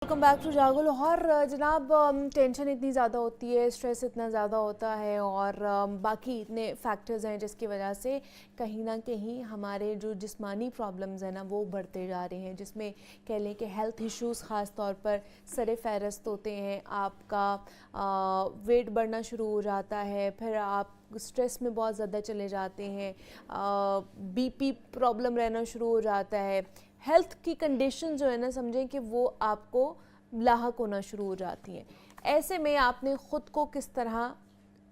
Welcome back to जागो लाहौर। जनाब, tension इतनी ज़्यादा होती है, स्ट्रेस इतना ज़्यादा होता है और बाकी इतने फैक्टर्स हैं जिसकी वजह से कहीं ना कहीं हमारे जो जिस्मानी प्रॉब्लम्स हैं ना वो बढ़ते जा रहे हैं, जिसमें कह लें कि हेल्थ इश्यूज़ ख़ास तौर पर सरे फहरस्त होते हैं। आपका वेट बढ़ना शुरू हो जाता है, फिर आप स्ट्रेस में बहुत ज़्यादा चले जाते हैं, बीपी प्रॉब्लम रहना शुरू हो जाता है, हेल्थ की कंडीशन जो है ना समझें कि वो आपको लाहक होना शुरू हो जाती हैं। ऐसे में आपने ख़ुद को किस तरह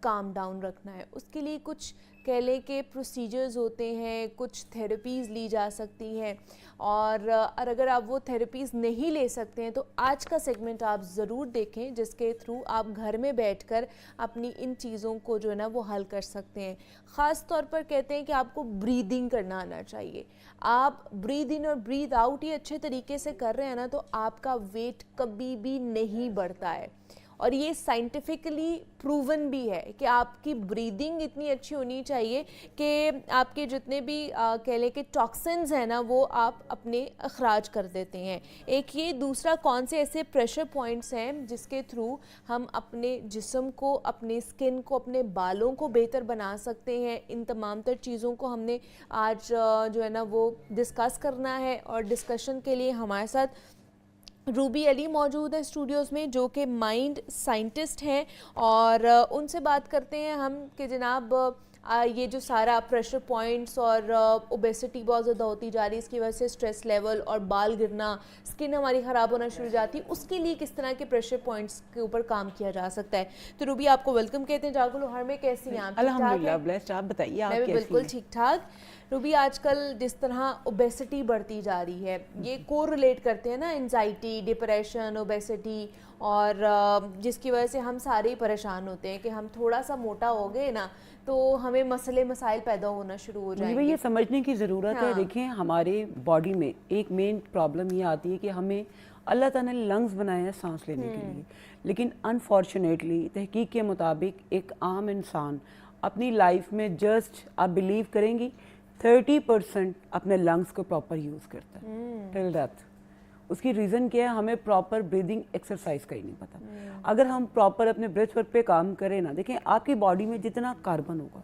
काम डाउन रखना है, उसके लिए कुछ कह लें कि प्रोसीजर्स होते हैं, कुछ थेरेपीज़ ली जा सकती हैं और अगर आप वो थेरेपीज़ नहीं ले सकते हैं तो आज का सेगमेंट आप ज़रूर देखें, जिसके थ्रू आप घर में बैठकर अपनी इन चीज़ों को जो है ना वो हल कर सकते हैं। ख़ास तौर पर कहते हैं कि आपको ब्रीदिंग करना आना चाहिए। आप ब्रीद इन और ब्रीद आउट ये अच्छे तरीके से कर रहे हैं ना तो आपका वेट कभी भी नहीं बढ़ता है और ये साइंटिफिकली प्रूवन भी है कि आपकी ब्रीदिंग इतनी अच्छी होनी चाहिए कि आपके जितने भी कह लें कि टॉक्सिन्स हैं ना वो आप अपने अखराज कर देते हैं। एक ये, दूसरा कौन से ऐसे प्रेशर पॉइंट्स हैं जिसके थ्रू हम अपने जिस्म को, अपने स्किन को, अपने बालों को बेहतर बना सकते हैं। इन तमाम तर चीज़ों को हमने आज जो है ना वो डिस्कस करना है और डिस्कशन के लिए हमारे साथ रूबी अली मौजूद है स्टूडियोज़ में, जो कि माइंड साइंटिस्ट हैं और उनसे बात करते हैं हम कि जनाब ये जो सारा प्रेशर पॉइंट्स और ओबेसिटी बहुत ज़्यादा होती जा रही है, इसकी वजह से स्ट्रेस लेवल और बाल गिरना, स्किन हमारी ख़राब होना शुरू हो जाती है, उसके लिए किस तरह के प्रेशर पॉइंट्स के ऊपर काम किया जा सकता है। तो रूबी, आपको वेलकम कहते हैं जागो लाहौर में। कैसी हैं आप? अल्हम्दुलिल्लाह ब्लेस्ड। आप बताइए, आप मैं भी कैसी बिल्कुल हैं? ठीक ठाक। रूबी, आजकल जिस तरह ओबेसिटी बढ़ती जा रही है, ये को रिलेट करते हैं ना एंजाइटी, डिप्रेशन, ओबेसिटी और जिसकी वजह से हम सारे ही परेशान होते हैं कि हम थोड़ा सा मोटा हो गए ना तो हमें मसले मसाइल पैदा होना शुरू हो जाएंगे। ये समझने की ज़रूरत है। हाँ। देखें, हमारे बॉडी में एक मेन प्रॉब्लम ये आती है कि हमें अल्लाह ताला ने लंग्स बनाए हैं सांस लेने के लिए, लेकिन अनफॉर्चुनेटली तहकीक के मुताबिक एक आम इंसान अपनी लाइफ में जस्ट, आप बिलीव करेंगी, 30% अपने लंग्स को प्रॉपर यूज़ करता है टिल डेथ। उसकी रीज़न क्या है? हमें प्रॉपर ब्रीदिंग एक्सरसाइज का ही नहीं पता। अगर हम प्रॉपर अपने ब्रेथ वर्क पे काम करें ना, देखें आपकी बॉडी में जितना कार्बन होगा,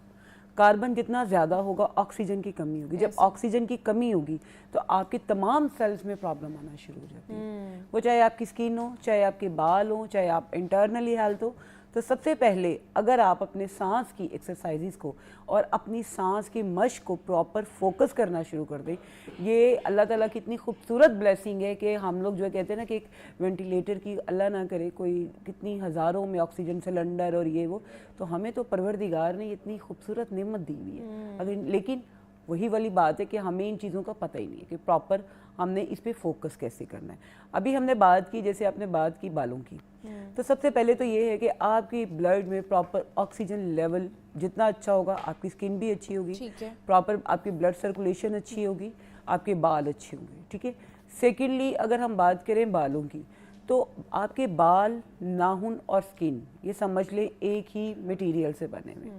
कार्बन जितना ज़्यादा होगा, ऑक्सीजन की कमी होगी। जब ऑक्सीजन की कमी होगी तो आपके तमाम सेल्स में प्रॉब्लम आना शुरू हो जाती है। वो चाहे आपकी स्किन हो, चाहे आपके बाल हो, चाहे आप इंटरनली हेल्थ हो। तो सबसे पहले अगर आप अपने सांस की एक्सरसाइजेस को और अपनी सांस की मश्क को प्रॉपर फोकस करना शुरू कर दें, ये अल्लाह ताला की इतनी खूबसूरत ब्लेसिंग है कि हम लोग जो कहते हैं ना कि एक वेंटिलेटर की, अल्लाह ना करे, कोई कितनी हज़ारों में ऑक्सीजन सिलेंडर और ये वो, तो हमें तो परवरदिगार ने इतनी खूबसूरत नेमत दी हुई है। अगर लेकिन वही वाली बात है कि हमें इन चीज़ों का पता ही नहीं है कि प्रॉपर हमने इस पे फोकस कैसे करना है। अभी हमने बात की, जैसे आपने बात की बालों की, तो सबसे पहले तो ये है कि आपकी ब्लड में प्रॉपर ऑक्सीजन लेवल जितना अच्छा होगा, आपकी स्किन भी अच्छी होगी, प्रॉपर आपकी ब्लड सर्कुलेशन अच्छी होगी, आपके बाल अच्छे होंगे। ठीक है। सेकेंडली, अगर हम बात करें बालों की, तो आपके बाल, नाखून और स्किन, ये समझ लें एक ही मटेरियल से बने हुए।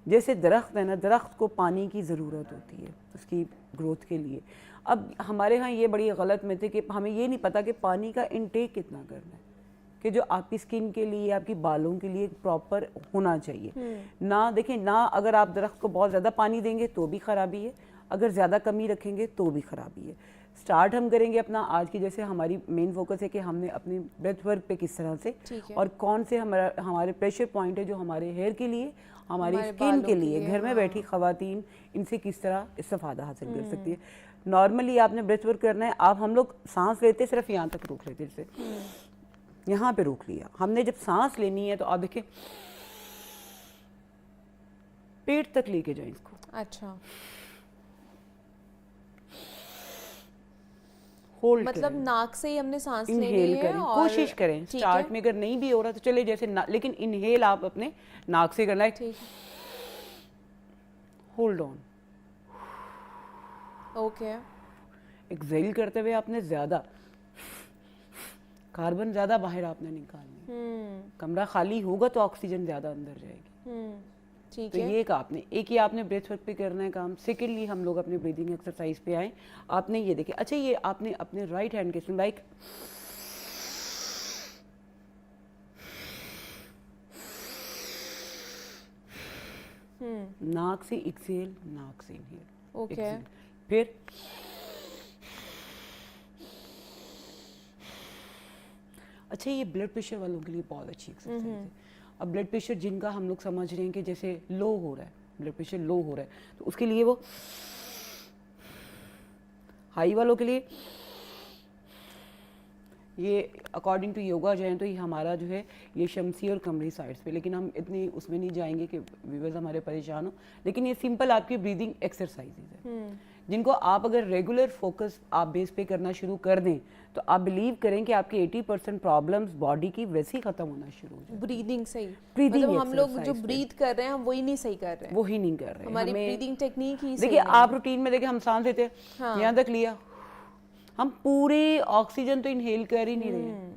जैसे दरख्त है ना, दरख्त को पानी की ज़रूरत होती है उसकी ग्रोथ के लिए। अब हमारे यहाँ ये बड़ी गलत मिथ है कि हमें ये नहीं पता कि पानी का इनटेक कितना करना है, कि जो आपकी स्किन के लिए, आपकी बालों के लिए प्रॉपर होना चाहिए ना। देखें ना, अगर आप दरख्त को बहुत ज़्यादा पानी देंगे तो भी ख़राबी है, अगर ज़्यादा कमी रखेंगे तो भी ख़राबी है। स्टार्ट हम करेंगे अपना आज की, जैसे हमारी मेन फोकस है कि हमने अपनी ब्रेथ वर्क पे किस तरह से और कौन से हमारे प्रेशर पॉइंट है जो हमारे हेयर के लिए, हमारी स्किन के लिए, घर में बैठी ख़वातीन इनसे किस तरह इस्तेफादा हासिल कर सकती है। नॉर्मली आपने ब्रेथ वर्क करना है। आप, हम लोग सांस लेते सिर्फ यहाँ तक रोक लेते, जैसे यहाँ पे रोक लिया हमने। जब सांस लेनी है तो आप देखें पेट तक लेके जाए इसको। अच्छा, होल्ड मतलब नाक से ही हमने सांस लेनी इनहेल है करें, और कोशिश करें। स्टार्ट में अगर नहीं भी हो रहा तो चले जैसे लेकिन इनहेल आप अपने नाक से करना है। Hold on, okay. एक्सेल करते हुए आपने ज्यादा कार्बन ज्यादा बाहर आपने निकालनी। कमरा खाली होगा तो ऑक्सीजन ज्यादा अंदर जाएगी। ठीक तो है। ये आपने एक ही आपने ब्रेथ वर्क पे करना है काम। सेकेंडली हम लोग अपने ब्रीदिंग एक्सरसाइज पे आए। आपने ये देखे, अच्छा ये आपने अपने राइट हैंड के लाइक नाक से एक्सेल, नाक से इनहेल, ओके एक्सेल, फिर अच्छा ये ब्लड प्रेशर वालों के लिए बहुत अच्छी एक्सरसाइज है। अब ब्लड प्रेशर जिनका हम लोग समझ रहे हैं कि जैसे लो हो रहा है, ब्लड प्रेशर लो हो रहा है, तो उसके लिए वो हाई वालों के लिए ये अकॉर्डिंग टू योगा जो है तो ये हमारा जो है ये शमसी और कमरी साइड्स पे, लेकिन हम इतनी उसमें नहीं जाएंगे कि व्यूअर्स हमारे परेशान हो, लेकिन ये सिंपल आपकी ब्रीदिंग एक्सरसाइजेज है जिनको आप अगर रेगुलर फोकस आप बेस पे करना शुरू कर दें तो आप बिलीव करें कि आपकी 80% प्रॉब्लम्स बॉडी की वैसे ही खत्म होना शुरू हो जाए। ब्रीदिंग सही, Breathing मतलब हम लोग जो exercise पे। ब्रीथ कर रहे हैं हम वही नहीं सही कर रहे हैं, वो ही नहीं कर रहे हमारी हमें ब्रीदिंग टेक्निक ही सही देखिए नहीं आप रूटीन में देखिए हम सांस लेते हैं हाँ। यहाँ तक लिया, हम पूरे ऑक्सीजन तो इनहेल कर ही नहीं रहे हैं।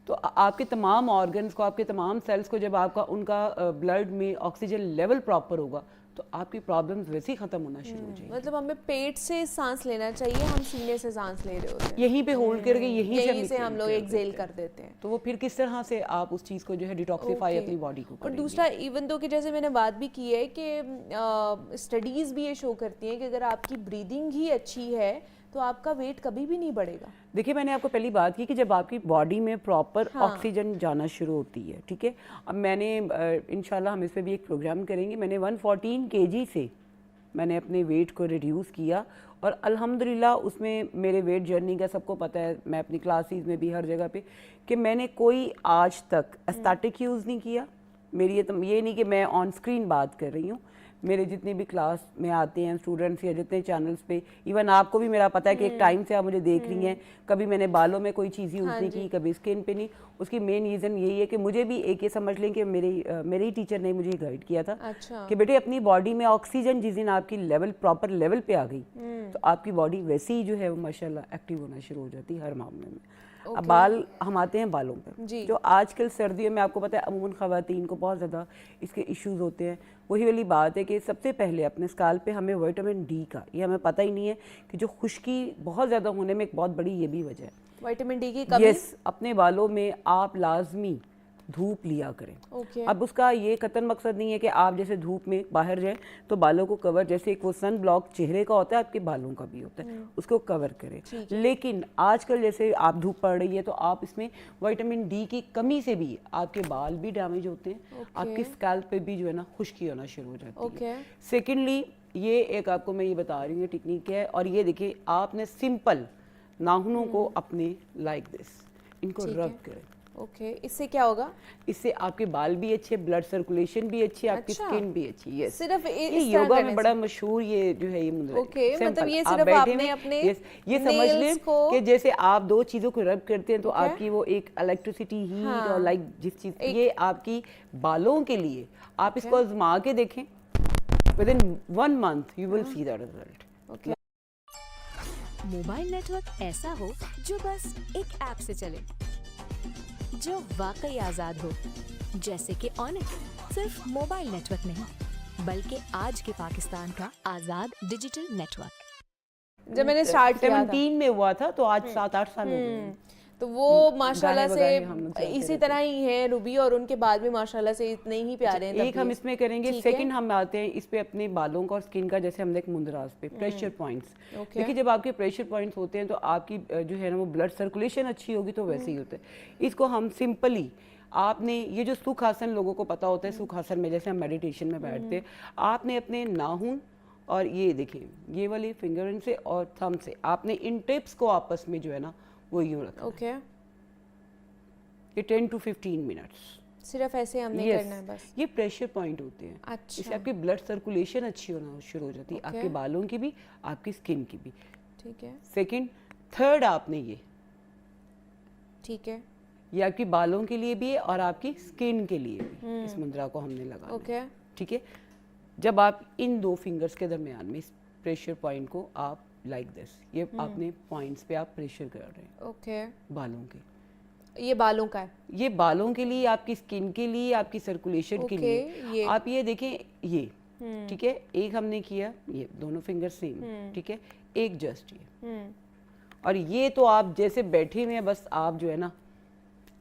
तो आपके तमाम ऑर्गन्स को, आपके तमाम सेल्स को जब आपका उनका ब्लड में ऑक्सीजन लेवल प्रॉपर होगा तो आपकी प्रॉब्लम्स वैसे ही खत्म होना शुरू हो जाएंगी। मतलब हमें पेट से सांस लेना चाहिए, हम सीने से सांस ले रहे होते हैं, यहीं पे होल्ड करके यहीं से हम लोग एक्सेल कर देते हैं। तो वो फिर किस तरह से आप उस चीज़ को जो है डिटॉक्सिफाई Okay. अपनी बॉडी को और करेंगे। दूसरा इवन तो कि जैसे मैंने बात भी की है कि स्टडीज़ भी ये शो करती हैं कि अगर आपकी ब्रीदिंग ही अच्छी है तो आपका वेट कभी भी नहीं बढ़ेगा। देखिए मैंने आपको पहली बात की कि जब आपकी बॉडी में प्रॉपर हाँ। ऑक्सीजन जाना शुरू होती है, ठीक है। अब मैंने इंशाल्लाह हम इस पे भी एक प्रोग्राम करेंगे, मैंने 114 kg से मैंने अपने वेट को रिड्यूस किया और अल्हम्दुलिल्लाह उसमें मेरे वेट जर्नी का सबको पता है, मैं अपनी क्लासेस में भी हर जगह पे कि मैंने कोई आज तक एस्थेटिक यूज़ नहीं किया। मेरी ये नहीं कि मैं ऑन स्क्रीन बात कर रही हूँ, मेरे जितने भी क्लास में आते हैं स्टूडेंट्स या जितने चैनल्स पे, इवन आपको भी मेरा पता है कि एक टाइम से आप मुझे देख रही हैं, कभी मैंने बालों में कोई चीज़ यूज़ नहीं की, कभी स्किन पे नहीं। उसकी मेन रीज़न यही है कि मुझे भी एक ये समझ लें कि मेरे ही टीचर ने मुझे गाइड किया था अच्छा। कि बेटे अपनी बॉडी में ऑक्सीजन जिस दिन आपकी लेवल प्रॉपर लेवल पे आ गई तो आपकी बॉडी वैसे ही जो है वो माशाल्लाह एक्टिव होना शुरू हो जाती है हर मामले में। अब बाल हम आते हैं बालों पर, जो आजकल सर्दियों में आपको पता है अमूमन ख़वातीन को बहुत ज़्यादा इसके इश्यूज होते हैं। वही वाली बात है कि सबसे पहले अपने स्काल पे हमें विटामिन डी का, ये हमें पता ही नहीं है कि जो खुश्की बहुत ज़्यादा होने में एक बहुत बड़ी ये भी वजह है विटामिन डी की कमी। यस, अपने बालों में आप लाजमी धूप लिया करें। ओके। अब उसका ये कतन मकसद नहीं है कि आप जैसे धूप में बाहर जाएं तो बालों को कवर, जैसे एक वो सन ब्लॉक चेहरे का होता है आपके बालों का भी होता है, उसको कवर करें। लेकिन आजकल जैसे आप धूप पड़ रही है तो आप इसमें विटामिन डी की कमी से भी आपके बाल भी डैमेज होते हैं, आपके स्कैल्प पे भी जो है ना खुश्की होना शुरू हो जाती है। सेकेंडली ये एक आपको मैं ये बता रही हूँ टेक्निक है, और ये देखिए आपने सिंपल नाखूनों को अपने लाइक दिस इनको रब करें। ओके, इससे क्या होगा? इससे आपके बाल भी अच्छे, ब्लड सर्कुलेशन भी अच्छी, आपकी अच्छा। स्किन भी अच्छी। यस, सिर्फ ये इस तरह योगा करने में से? बड़ा मशहूर ये जो है ये मुद्रा है। ओके, मतलब Simple, ये आप सिर्फ बैठे आपने हुए- अपने yes, ये समझ लें nails को- कि जैसे आप दो चीजों को रब करते हैं तो Okay. आपकी वो एक इलेक्ट्रिसिटी हीट हाँ। और लाइक जिस चीज ये आपकी बालों के लिए आप इसको आजमा के देखें, with in 1 month you will see the result. Okay. Mobile network ऐसा हो जो बस एक ऐप से चले, जो वाकई आजाद हो, जैसे कि ऑनेट सिर्फ मोबाइल नेटवर्क नहीं बल्कि आज के पाकिस्तान का आजाद डिजिटल नेटवर्क। जब मैंने स्टार्ट किया था 17 में हुआ था तो आज 7-8 साल हो गए। तो वो माशाल्लाह गाने से बजाने हम लोग चलते इसी रहते तरह ही है रूबी, और उनके बाद भी माशाल्लाह से इतने ही प्यारे हैं। एक हम इसमें करेंगे, ठीक है। सेकंड हम आते हैं इस पे अपने बालों का और स्किन का, जैसे हम देख मुंदराज पे प्रेशर पॉइंट्स। ओके। देखिए जब आपके प्रेशर पॉइंट्स होते हैं तो आपकी जो है ना वो ब्लड सर्कुलेशन अच्छी होगी तो वैसे ही होता है। इसको हम सिंपली आपने ये जो सुख आसन लोगों को पता होता है, सुख आसन में जैसे हम मेडिटेशन में बैठते हैं, आपने अपने नाखून और ये देखिए ये वाली फिंगर से और थंब से आपने इन टिप्स को आपस में जो है ना वो यूं रखना। ओके, ये 10 to 15 मिनट्स सिर्फ ऐसे हमने Yes, करना है बस। ये प्रेशर पॉइंट होते हैं। अच्छा। इससे आपकी ब्लड सर्कुलेशन अच्छी होना शुरू हो जाती है, आपके बालों की भी, आपकी स्किन की भी। ठीक है, सेकंड, थर्ड आपने ठीक है। ये आपकी बालों के लिए भी है और आपकी स्किन के लिए भी इस मुद्रा को हमने लगा। ओके, ठीक है, जब आप इन दो फिंगर्स के दरमियान में इस प्रेशर पॉइंट को आप लाइक दिस, ये आपने पॉइंट्स पे आप प्रेशर कर रहे हैं ओके। बालों के। ये बालों का है। ये बालों के लिए, आपकी स्किन के लिए, आपकी सर्कुलेशन के ओके, लिए। ये। आप ये देखें ये, ठीक है, एक हमने किया, ये दोनों फिंगर सेम, ठीक है, एक जस्ट ये, और ये तो आप जैसे बैठे हुए हैं बस आप जो है ना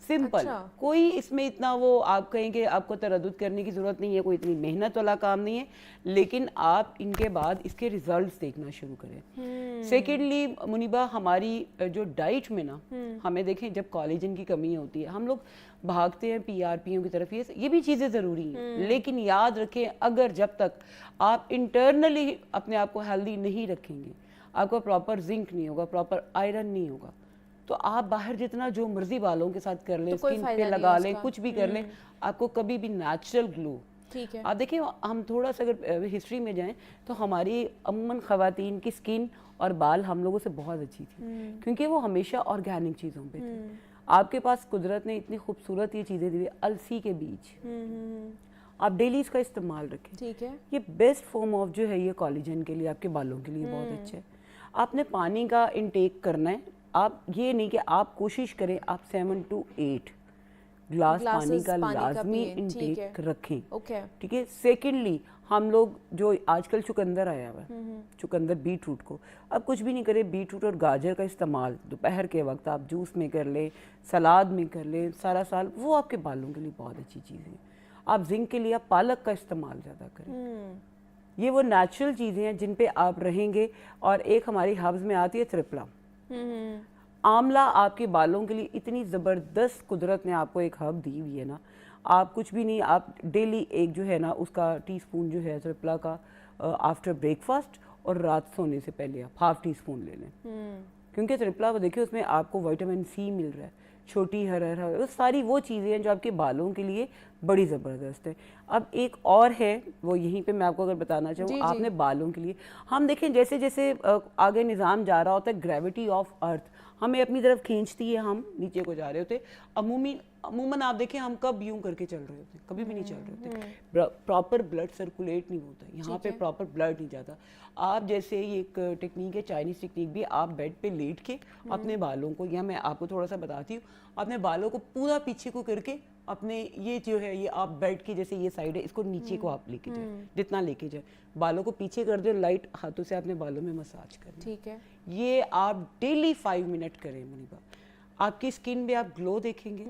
सिंपल, अच्छा। कोई इसमें इतना वो आप कहें कि आपको तरद्दुद करने की ज़रूरत नहीं है, कोई इतनी मेहनत वाला काम नहीं है, लेकिन आप इनके बाद इसके रिजल्ट्स देखना शुरू करें। सेकेंडली मुनीबा, हमारी जो डाइट में ना, हमें देखें जब कोलेजन की कमी होती है हम लोग भागते हैं पीआरपीओ की तरफ, ये भी चीज़ें ज़रूरी हैं, लेकिन याद रखें अगर जब तक आप इंटरनली अपने आप को हेल्दी नहीं रखेंगे, आपका प्रॉपर जिंक नहीं होगा, प्रॉपर आयरन नहीं होगा, तो आप बाहर जितना जो मर्जी बालों के साथ कर लें, तो कोई स्किन फायदा पे नहीं लगा है लें, उसका। कुछ भी कर लें, आपको कभी भी नेचुरल ग्लो। ठीक है। आप देखिए, हम थोड़ा सा अगर हिस्ट्री में जाएं तो हमारी अमूमन ख़वातीन की स्किन और बाल हम लोगों से बहुत अच्छी थी, क्योंकि वो हमेशा ऑर्गेनिक चीज़ों पे थे। आपके पास कुदरत ने इतनी खूबसूरत ये चीज़ें दी, अलसी के बीज, आप डेली इसका इस्तेमाल रखें। ठीक है। ये बेस्ट फॉर्म ऑफ जो है ये कोलेजन के लिए, आपके बालों के लिए बहुत अच्छा है। आपने पानी का इंटेक करना है, आप ये नहीं कि आप कोशिश करें आप 7 to 8 ग्लास पानी का लाजमी पिएं, ठीक इंटेक है। रखें। ओके। ठीक है। सेकेंडली, हम लोग जो आजकल चुकंदर आया हुआ है, चुकंदर बीट रूट को, अब कुछ भी नहीं करें, बीट रूट और गाजर का इस्तेमाल दोपहर के वक्त आप जूस में कर लें, सलाद में कर लें, सारा साल, वो आपके बालों के लिए बहुत अच्छी चीज़ है। आप जिंक के लिए आप पालक का इस्तेमाल ज़्यादा करें। ये वो नेचुरल चीज़ें हैं जिन पे आप रहेंगे। और एक हमारी हब्स में आती है त्रिपला, आंवला, आपके बालों के लिए इतनी ज़बरदस्त कुदरत ने आपको एक हब दी हुई है ना, आप कुछ भी नहीं, आप डेली एक जो है ना उसका टीस्पून जो है त्रिपला का आफ्टर ब्रेकफास्ट और रात सोने से पहले आप हाफ टी स्पून ले लें, क्योंकि त्रिपला वो देखिए उसमें आपको विटामिन सी मिल रहा है, छोटी हरा, वो सारी वो चीज़ें हैं जो आपके बालों के लिए बड़ी ज़बरदस्त है। अब एक और है, वो यहीं पे मैं आपको अगर बताना चाहूँ, आपने बालों के लिए, हम देखें जैसे जैसे आगे निज़ाम जा रहा होता है, ग्रेविटी ऑफ अर्थ हमें अपनी तरफ खींचती है, हम नीचे को जा रहे होते, अमूमन आप देखें हम कब यूं करके चल रहे होते, कभी भी नहीं चल रहे होते, प्रॉपर ब्लड सर्कुलेट नहीं होता, यहाँ पे प्रॉपर ब्लड नहीं जाता। आप जैसे ये एक टेक्निक है, चाइनीज टेक्निक भी, आप बेड पे लेट के अपने बालों को, या मैं आपको थोड़ा सा बताती हूँ, अपने बालों को पूरा पीछे को करके अपने ये जो है ये आप बेड की जैसे ये साइड है इसको नीचे को आप लेके जाए, जितना लेके जाए, बालों को पीछे कर दो, लाइट हाथों से अपने बालों में मसाज करें। ठीक है। ये आप डेली 5 मिनट करें मुनीबा, आपकी स्किन में आप ग्लो देखेंगे,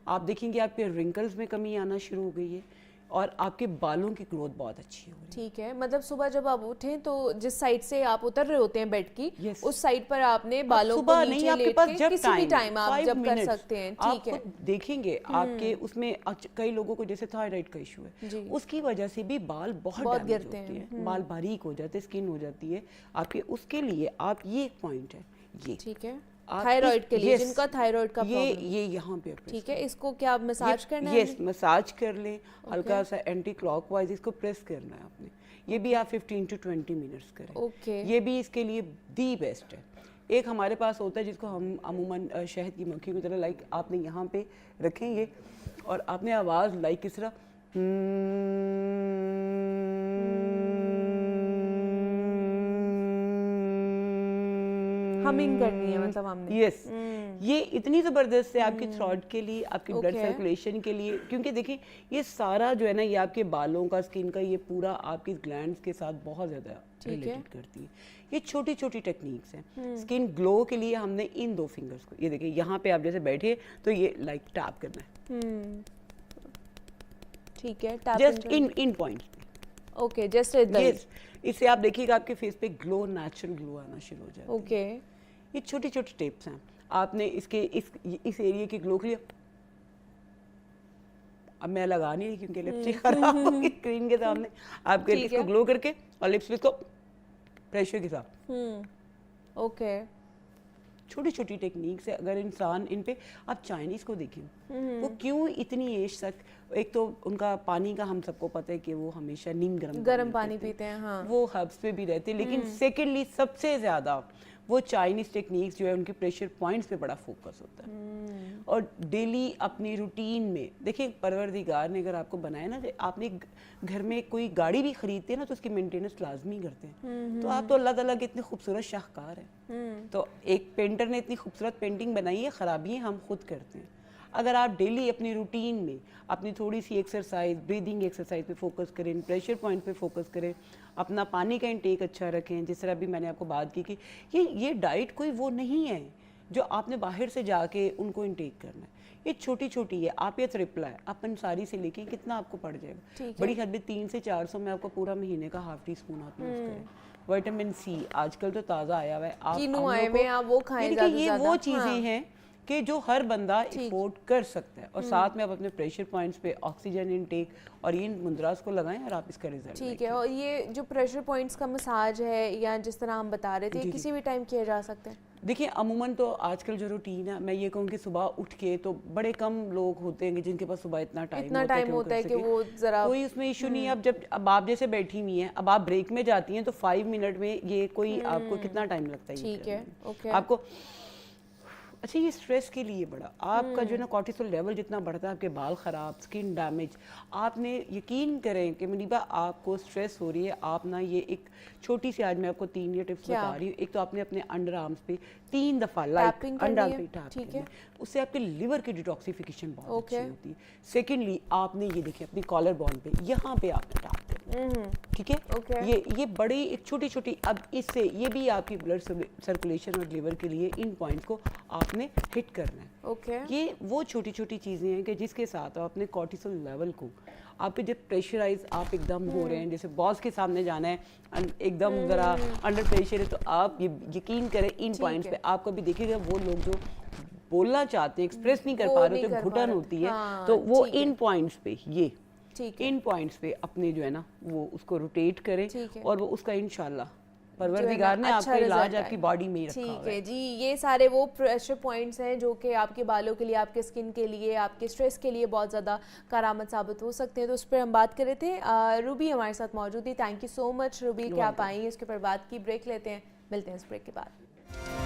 आप देखेंगे आपके रिंकल्स में कमी आना शुरू हो गई है और आपके बालों की ग्रोथ बहुत अच्छी हो रही है। ठीक है, मतलब सुबह जब आप उठें तो जिस साइड से आप उतर रहे होते हैं बेड की, उस साइड पर आपने बालों को नीचे लेट के किसी भी टाइम आप जब कर सकते हैं। ठीक है। देखेंगे आपके उसमें कई लोगों को जैसे थायराइड का इशू है, उसकी वजह से भी बाल बहुत गिरते हैं, बाल बारीक हो जाते हैं, स्किन हो जाती है आपके, उसके लिए आप ये एक पॉइंट है ये। ठीक है। थायराइड के लिए, जिनका थायराइड का प्रॉब्लम, ये यहाँ पे ठीक है, इसको क्या आप मसाज करना है? यस, मसाज कर लें, हल्का सा एंटी क्लॉकवाइज इसको प्रेस करना है आपने, ये भी आप 15 to 20 मिनट्स करें। ओके। ये भी इसके लिए दी बेस्ट है। एक हमारे पास होता है जिसको हम अमूमन शहद की मक्खियों की तरह, लाइक आपने यहाँ पे रखेंगे और आपने आवाज़ लाइक किस तरह हमिंग करनी है, मतलब हमने। यस, ये इतनी ज़बरदस्त है आपकी थ्रॉट के लिए, आपकी ब्लड सर्कुलेशन के लिए, क्योंकि देखिए ये सारा जो है ना ये आपके बालों का, स्किन का, ये पूरा आपकी ग्लैंड्स के साथ बहुत ज़्यादा रिलेटेड करती है। ये छोटी छोटी टेक्निक्स हैं स्किन ग्लो के लिए। हमने इन 2 फिंगर्स को, ये देखिए यहाँ पे आप जैसे बैठे तो ये लाइक टैप करना है, ठीक है, just in points. Okay, just इधर। इससे आप देखिएगा आपके फेस पे ग्लो, नेचुरल ग्लो आना शुरू हो जाएगा। ओके। ये छोटी छोटी टिप्स हैं, आपने इसके इस एरिया की ग्लो के लिए, अब मैं लगा नहीं रही क्योंकि लिपस्टिक खराब हो गई स्क्रीन के सामने, आप करके इसको ग्लो करके और लिप्स पे इसको प्रेशर के साथ। ओके। छोटी छोटी टेक्निक्स है, अगर इंसान इन पे, आप चाइनीज को देखें वो क्यों इतनी एज तक, एक तो उनका पानी का हम सबको पता है कि वो हमेशा नीम गर्म पानी पीते हैं, हाँ, वो हब्स पे भी रहते हैं, लेकिन सेकेंडली सबसे ज्यादा वो चाइनीज टेक्निक्स जो है उनके प्रेशर पॉइंट्स पे बड़ा फोकस होता है। और डेली अपनी रूटीन में देखिए, परवरदिगार ने अगर आपको बनाया ना, आपने घर में कोई गाड़ी भी खरीदते हैं ना तो उसकी मेंटेनेंस लाजमी करते हैं, तो आप तो अल्लाह ताला के इतने खूबसूरत शाहकार हैं। तो एक पेंटर ने इतनी खूबसूरत पेंटिंग बनाई है, खराबियाँ हम खुद करते हैं। अगर आप डेली अपनी रूटीन में अपनी थोड़ी सी एक्सरसाइज, ब्रीदिंग एक्सरसाइज पे फोकस करें, प्रेशर पॉइंट पे फोकस करें, अपना पानी का इंटेक अच्छा रखें, जिस तरह भी मैंने आपको बात की कि ये डाइट कोई वो नहीं है, जो आपने बाहर से जाके उनको इनटेक करना है। ये छोटी छोटी है, आप ये ट्रिपला है, आप पंसारी से लेके कितना आपको पड़ जाएगा, बड़ी हद में 300 से 400 में आपको पूरा महीने का हाफ टी स्पून आप यूज करें। विटामिन सी आजकल तो ताज़ा आया हुआ है, आप किनुआ में आप वो खाएं ज़्यादा से ये ज़्यादा। वो चीज़ें हैं कि जो हर बंदा अफोर्ड कर सकता है, और साथ में आप अपने प्रेशर पॉइंट्स पे ऑक्सीजन इनटेक और इन मुद्रास को लगाएं और आप इसका रिजल्ट ठीक है। और ये जो प्रेशर पॉइंट्स का मसाज है या जिस तरह हम बता रहे थे, ये किसी भी टाइम किया जा सकता है? देखिए अमूमन तो आजकल जो रूटीन है, मैं ये कहूँ कि सुबह उठ के तो बड़े कम लोग होते हैं जिनके पास सुबह इतना टाइम होता है कि वो जरा कोई उसमें इशू नहीं है। अब आप जैसे बैठी हुई हैं, अब आप ब्रेक में जाती हैं तो 5 मिनट में ये कोई आपको कितना टाइम लगता है? ठीक है, ओके। आपको अच्छा ये स्ट्रेस के लिए बड़ा आपका जो ना कॉर्टिसोल लेवल जितना बढ़ता है, आपके बाल ख़राब, स्किन डैमेज, आपने यकीन करें कि मुनीबा आपको स्ट्रेस हो रही है, आप ना ये एक छोटी सी आज मैं आपको 3 ये टिप्स बता रही हूँ। एक तो आपने अपने अंडर आर्म्स पे 3 दफ़ा लाइक अंडर आर्म पे टैप करना है, उससे आपके लिवर की डिटॉक्सिफिकेशन बहुत अच्छी होती है। सेकेंडली आपने ये देखिए अपनी कॉलर बोन पे यहाँ पे आपने टैप करना, ठीक है? ये बड़ी एक छोटी छोटी, अब इससे ये भी आपकी ब्लड सर्कुलेशन और लिवर के लिए इन पॉइंट्स को आपने हिट करना है। ये वो छोटी छोटी चीज़ें हैं कि जिसके साथ आप अपने कॉर्टिसोल लेवल को, आपके जब प्रेशराइज आप एकदम हो रहे हैं, जैसे बॉस के सामने जाना है, एकदम ज़रा अंडर प्रेशर है, तो आप ये यकीन करें इन पॉइंट्स पे आप कभी देखिएगा वो लोग जो बोलना चाहते हैं, एक्सप्रेस नहीं कर पा रहे, जो घुटन होती है, तो वो इन पॉइंट्स पे ये इन पॉइंट्स पे अपने जो है ना वो उसको रोटेट करें, और वो उसका इंशाल्लाह परवरदिगार ने आपका इलाज आपकी बॉडी में ही रखा हुआ है। ठीक है जी, ये सारे वो प्रेशर पॉइंट्स हैं जो कि आपके बालों के लिए, आपके स्किन के लिए, आपके स्ट्रेस के लिए बहुत ज़्यादा करामत साबित हो सकते हैं। तो उस पर हम बात कर रहे थे। रूबी हमारे साथ मौजूद थी। Thank you so much Ruby कि आप आई, इसके ऊपर बात की। ब्रेक लेते हैं, मिलते हैं इस ब्रेक के बाद।